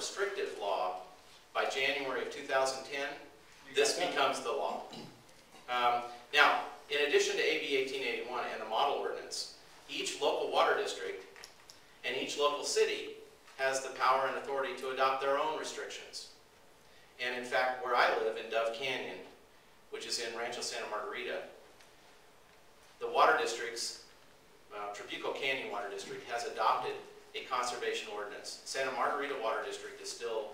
restrictive law, by January of 2010, this becomes the law. Now, in addition to AB 1881 and the model ordinance, each local water district and each local city has the power and authority to adopt their own restrictions. And in fact, where I live in Dove Canyon, which is in Rancho Santa Margarita, the water districts, Trabuco Canyon Water District has adopted a conservation ordinance. Santa Margarita Water District is still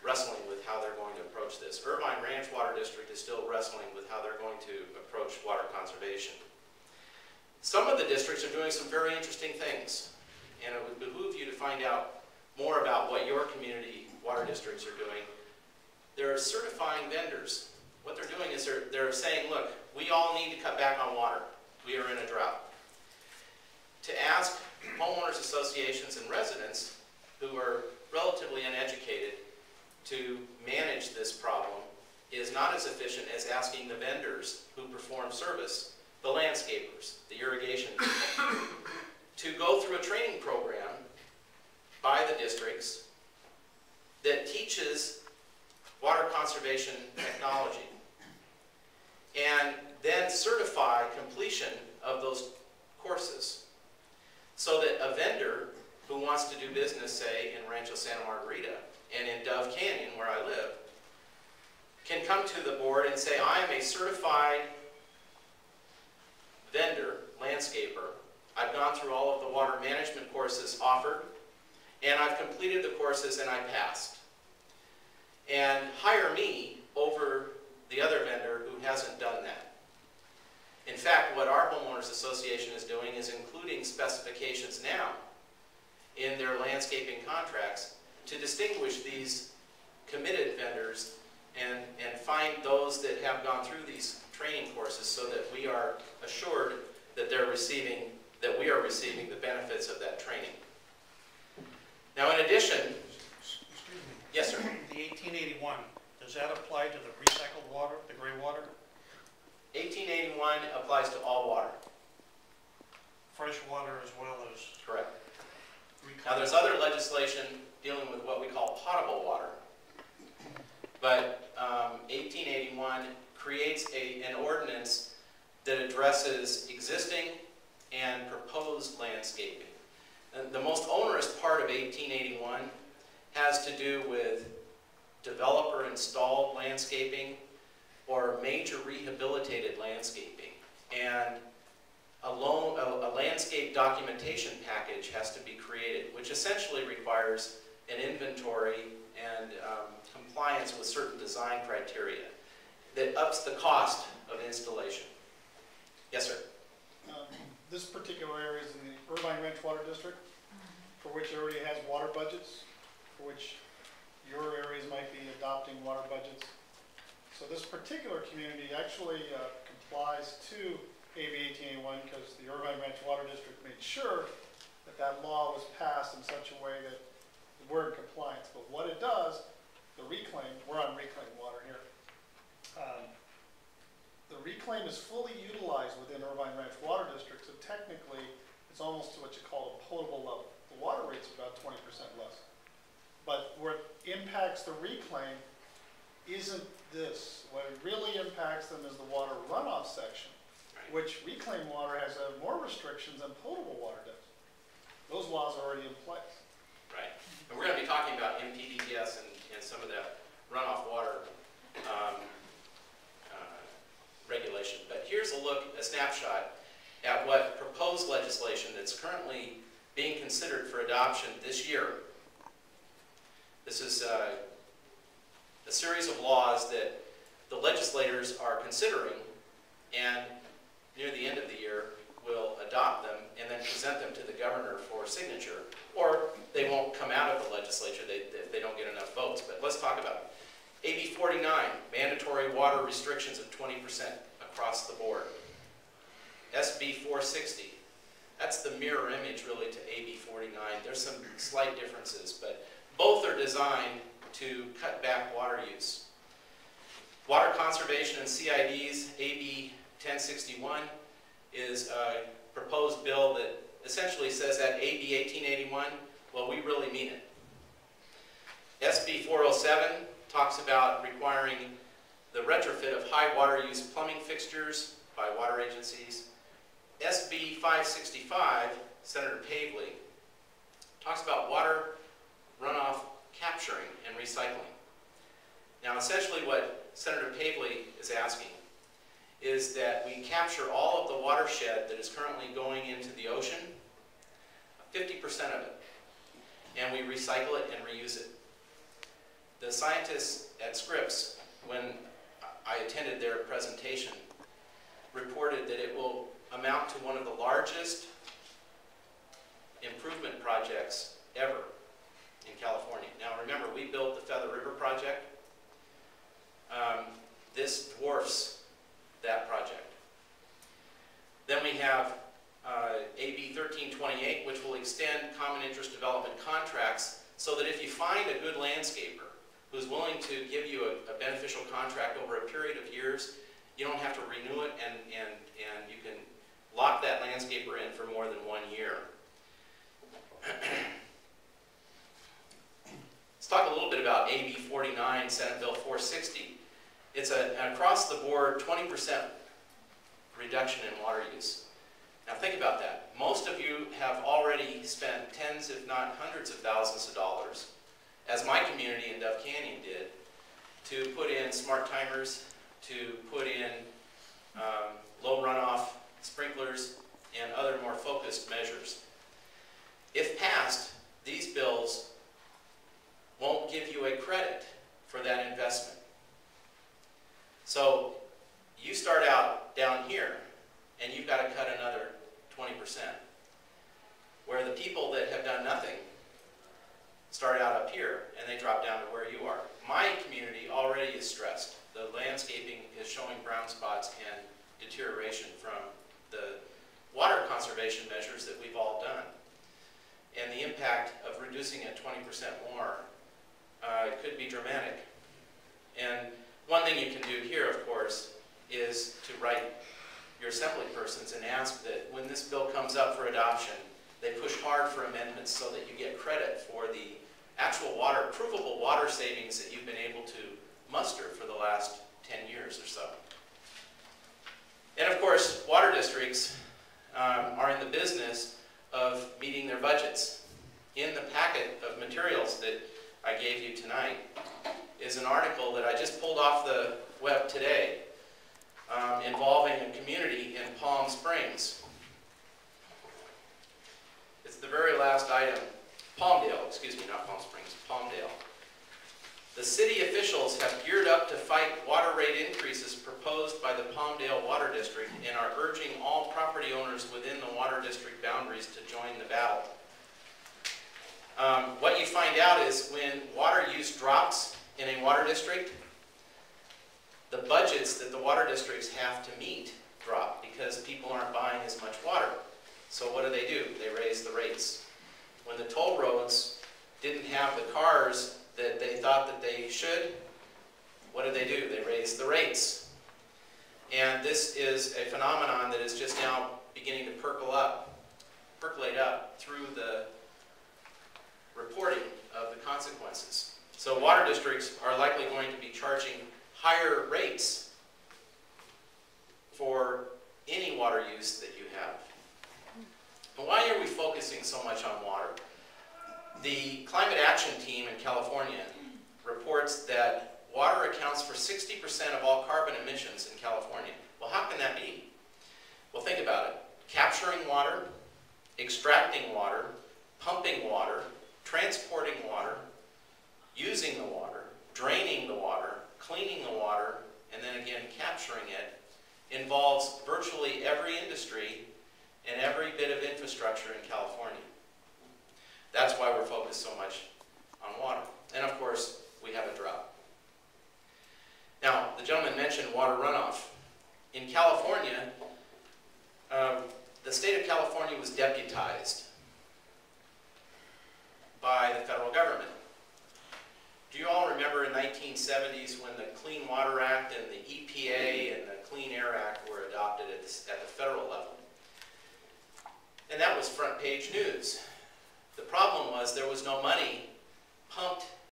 wrestling with how they're going to approach this. Irvine Ranch Water District is still wrestling with how they're going to approach water conservation. Some of the districts are doing some very interesting things, and it would behoove you to find out more about what your community water districts are doing. They're certifying vendors. What they're doing is they're saying, look, we all need to cut back on water. We are in a drought. To ask homeowners associations and residents who are relatively uneducated to manage this problem is not as efficient as asking the vendors who perform service, the landscapers, the irrigation people, to go through a training program by the districts that teaches water conservation technology and then certify completion of those courses so that a vendor who wants to do business, say, in Rancho Santa Margarita and in Dove Canyon, where I live, can come to the board and say, I am a certified vendor, landscaper. I've gone through all of the water management courses offered, and I've completed the courses and I passed. And hire me over the other vendor who hasn't done that. In fact, what our homeowners association is doing is including specifications now in their landscaping contracts to distinguish these committed vendors and find those that have gone through these training courses so that we are assured that we are receiving the benefits of that training. Now, in addition, excuse me. Yes, sir. The 1881, does that apply to the recycled water, the gray water? 1881 applies to all water. Fresh water as well as... Correct. Now, there's other legislation dealing with what we call potable water. But 1881 creates an ordinance that addresses existing and proposed landscaping. And the most onerous part of 1881 has to do with developer-installed landscaping or major rehabilitated landscaping. And a landscape documentation package has to be created, which essentially requires an inventory and compliance with certain design criteria that ups the cost of installation. Yes, sir? This particular area is in the Irvine Ranch Water District, for which it already has water budgets, for which your areas might be adopting water budgets. So this particular community actually complies to AB 1881 because the Irvine Ranch Water District made sure that that law was passed in such a way that we're in compliance. But what it does, the reclaim, we're on reclaimed water here. The reclaim is fully utilized within Irvine Ranch Water District, so technically it's almost to what you call a potable level. The water rate's about 20% less. But where it impacts the reclaim isn't this. What it really impacts them is the water runoff section, which reclaimed water has more restrictions than potable water does. Those laws are already in place. Right. And we're going to be talking about MPDES and some of that runoff water regulation. But here's a snapshot at what proposed legislation that's currently being considered for adoption this year. This is a series of laws that the legislators are considering, and near the end of the year will adopt them and then present them to the governor for signature. Or they won't come out of the legislature if they don't get enough votes. But let's talk about it. AB 49, mandatory water restrictions of 20% across the board. SB 460, that's the mirror image really to AB 49. There's some slight differences, but both are designed to cut back water use. Water conservation and CIDs, AB 1061, is a proposed bill that essentially says that AB 1881, well, we really mean it. SB 407 talks about requiring the retrofit of high water use plumbing fixtures by water agencies. SB 565, Senator Pavley, talks about water runoff capturing and recycling. Now, essentially what Senator Pavley is asking is that we capture all of the watershed that is currently going into the ocean, 50% of it, and we recycle it and reuse it. The scientists at Scripps, when I attended their presentation, reported that it will amount to one of the largest improvement projects ever in California. Now remember, we built the Feather River project. This dwarfs that project. Then we have AB 1328, which will extend common interest development contracts so that if you find a good landscaper who's willing to give you a beneficial contract over a period of years, you don't have to renew it, and you can lock that landscaper in for more than 1 year. Let's talk a little bit about AB 49, Senate Bill 460. It's an across-the-board 20% reduction in water use. Now think about that. Most of you have already spent tens, if not hundreds of thousands of dollars, as my community in Dove Canyon did, to put in smart timers, to put in low runoff sprinklers, and other more focused measures. If passed, these bills won't give you a credit for that investment. So you start out down here, and you've got to cut another 20%. Where the people that have done nothing start out up here, and they drop down to where you are. My community already is stressed. The landscaping is showing brown spots and deterioration from the water conservation measures that we've all done. And the impact of reducing it 20% more could be dramatic. And one thing you can do here, of course, is to write your assembly persons and ask that when this bill comes up for adoption, they push hard for amendments so that you get credit for the actual provable water savings that you've been able to muster for the last 10 years or so. And of course, water districts are in the business of meeting their budgets. In the packet of materials that I gave you tonight is an article that I just pulled off the web today involving a community in Palm Springs. It's the very last item. Palmdale, excuse me, not Palm Springs, Palmdale. The city officials have geared up to fight water rate increases proposed by the Palmdale Water District and are urging all property owners within the water district boundaries to join the battle. What you find out is when water use drops in a water district, the budgets that the water districts have to meet drop because people aren't buying as much water. So what do? They raise the rates. When the toll roads didn't have the cars that they thought that they should, what do? They raised the rates. And this is a phenomenon that is just now beginning to percolate up through the reporting of the consequences. So water districts are likely going to be charging higher rates for any water use that you have. And why are we focusing so much on water? The Climate Action Team in California reports that water accounts for 60% of all carbon emissions in California. Well, how can that be? Well, think about it. Capturing water, extracting water, pumping water, transporting water, using the water, draining the water, cleaning the water, and then again capturing it involves virtually every industry and every bit of infrastructure in California. That's why we're focused so much on water. And of course, we have a drought. Now, the gentleman mentioned water runoff. In California, the state of California was deputized by the federal government. Do you all remember in the 1970s when the Clean Water Act and the EPA and the Clean Air Act were adopted at the federal level? And that was front page news. The problem was there was no money pumped